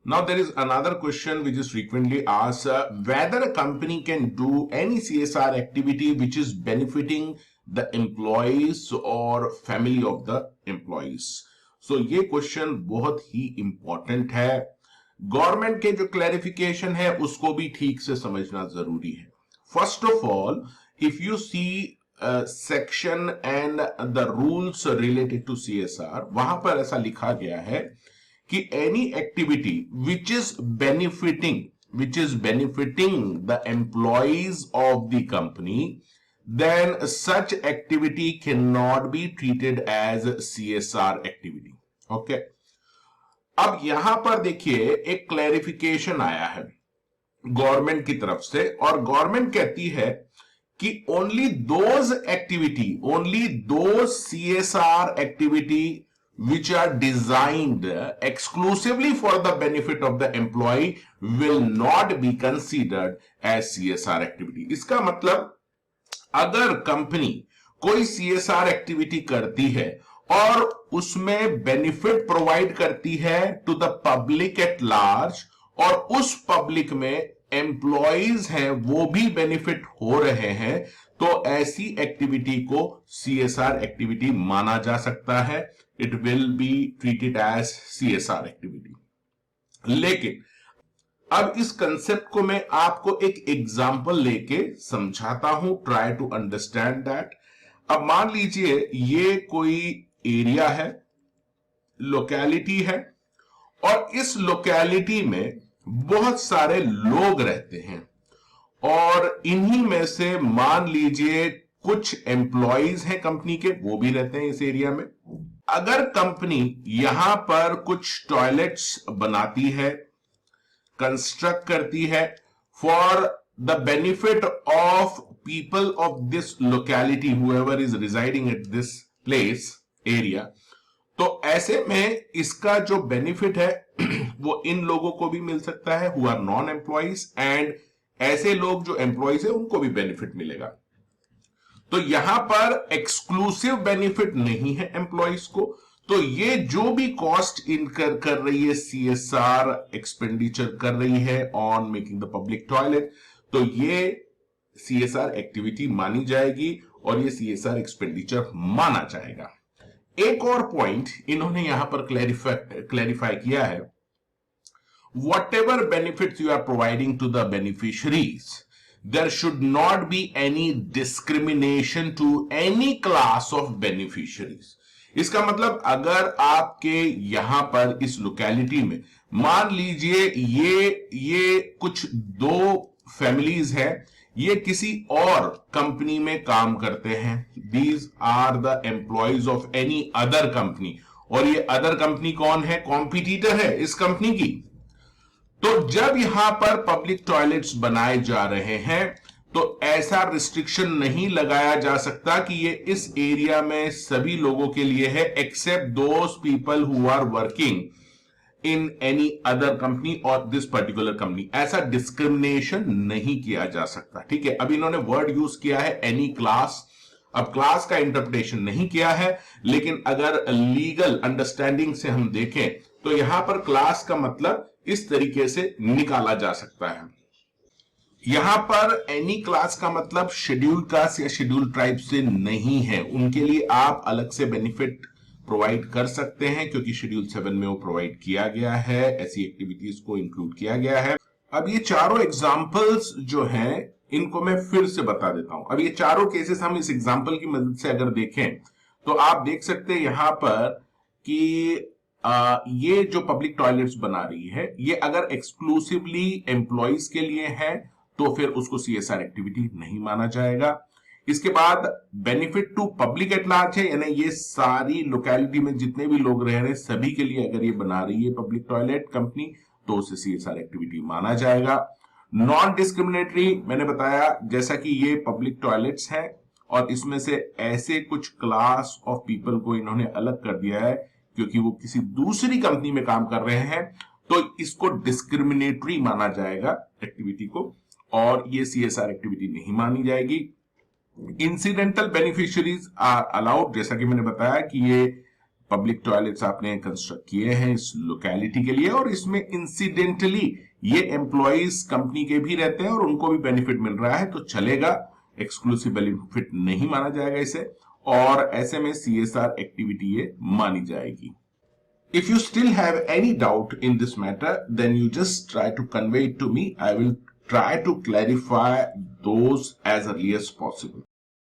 Now there is another question which is frequently asked, whether a company can do any CSR activity which is benefiting the employees or family of the employees. So ये question बहुत ही important है। Government के जो clarification है उसको भी ठीक से समझना जरूरी है। First of all, if you see section and the rules related to CSR, वहां पर ऐसा लिखा गया है कि any activity which is benefiting the employees of the company, then such activity cannot be treated as CSR activity. Okay, अब यहां पर देखिए एक क्लैरिफिकेशन आया है गवर्नमेंट की तरफ से, और गवर्नमेंट कहती है कि only those CSR activity which are designed exclusively for the benefit of the employee will not be considered as CSR activity. इसका मतलब अगर कंपनी कोई CSR एक्टिविटी करती है और उसमें बेनिफिट प्रोवाइड करती है to the public at large, और उस पब्लिक में एम्प्लॉइज हैं वो भी बेनिफिट हो रहे हैं, तो ऐसी एक्टिविटी को CSR एक्टिविटी माना जा सकता है। It will be treated as CSR activity. लेकिन अब इस कंसेप्ट को मैं आपको एक एग्जांपल लेके समझाता हूं, ट्राई टू अंडरस्टैंड दैट। अब मान लीजिए ये कोई एरिया है, लोकेलिटी है, और इस लोकेलिटी में बहुत सारे लोग रहते हैं, और इन्हीं में से मान लीजिए कुछ एम्प्लॉइज हैं कंपनी के, वो भी रहते हैं इस एरिया में। अगर कंपनी यहां पर कुछ टॉयलेट्स बनाती है, कंस्ट्रक्ट करती है for the benefit of people of this locality, whoever is residing at this place area, तो ऐसे में इसका जो बेनिफिट है वो इन लोगों को भी मिल सकता है who are non employees, and ऐसे लोग जो एम्प्लॉइज है उनको भी बेनिफिट मिलेगा। तो यहां पर एक्सक्लूसिव बेनिफिट नहीं है एम्प्लॉइज को, तो ये जो भी कॉस्ट इनकर कर रही है, CSR एक्सपेंडिचर कर रही है on making the public toilet, तो ये CSR एक्टिविटी मानी जाएगी और ये CSR एक्सपेंडिचर माना जाएगा। एक और पॉइंट इन्होंने यहां पर क्लैरिफाई किया है, whatever benefits you are providing to the beneficiaries, there should not be any discrimination to any class of beneficiaries. इसका मतलब अगर आपके यहां पर इस लोकेलिटी में मान लीजिए ये कुछ दो फैमिलीज है, ये किसी और कंपनी में काम करते हैं, these are the employees of any other company, और ये अदर कंपनी कौन है? कॉम्पिटिटर है इस कंपनी की। तो जब यहां पर पब्लिक टॉयलेट्स बनाए जा रहे हैं तो ऐसा रिस्ट्रिक्शन नहीं लगाया जा सकता कि ये इस एरिया में सभी लोगों के लिए है, except those people who are working in any other company और दिस पर्टिकुलर कंपनी। ऐसा डिस्क्रिमिनेशन नहीं किया जा सकता। ठीक है, अब इन्होंने वर्ड यूज किया है एनी क्लास। अब क्लास का इंटरप्रिटेशन नहीं किया है, लेकिन अगर लीगल अंडरस्टैंडिंग से हम देखें तो यहां पर क्लास का मतलब इस तरीके से निकाला जा सकता है। यहां पर एनी क्लास का मतलब शेड्यूल कास्ट या शेड्यूल ट्राइब से नहीं है, उनके लिए आप अलग से बेनिफिट प्रोवाइड कर सकते हैं क्योंकि शेड्यूल 7 में वो प्रोवाइड किया गया है, ऐसी एक्टिविटीज को इंक्लूड किया गया है। अब ये चारों एग्जांपल्स जो हैं इनको मैं फिर से बता देता हूं। अब ये चारों केसेस हम इस एग्जांपल की मदद से अगर देखें तो आप देख सकते हैं यहां पर कि ये जो पब्लिक टॉयलेट्स बना रही है ये अगर एक्सक्लूसिवली एम्प्लॉइज के लिए है तो फिर उसको CSR एक्टिविटी नहीं माना जाएगा। इसके बाद benefit to public at large है, यानी ये सारी लोकेलिटी में जितने भी लोग रह रहे हैं सभी के लिए अगर ये बना रही है पब्लिक टॉयलेट कंपनी तो उसे CSR एक्टिविटी माना जाएगा। नॉन डिस्क्रिमिनेटरी मैंने बताया, जैसा कि ये पब्लिक टॉयलेट्स हैं और इसमें से ऐसे कुछ क्लास ऑफ पीपल को इन्होंने अलग कर दिया है क्योंकि वो किसी दूसरी कंपनी में काम कर रहे हैं, तो इसको डिस्क्रिमिनेटरी माना जाएगा एक्टिविटी को, और ये CSR एक्टिविटी नहीं मानी जाएगी। इंसिडेंटल बेनिफिशियरीज आर अलाउड, जैसा कि मैंने बताया कि ये पब्लिक टॉयलेट्स आपने कंस्ट्रक्ट किए हैं इस लोकेलिटी के लिए और इसमें इंसिडेंटली ये एम्प्लॉइज कंपनी के भी रहते हैं और उनको भी बेनिफिट मिल रहा है, तो चलेगा, एक्सक्लूसिव बेनिफिट नहीं माना जाएगा इसे, और ऐसे में सीएसआर एक्टिविटी ये मानी जाएगी। If you still have any doubt in this matter, then you just try to convey it to me. I will try to clarify those as early as possible.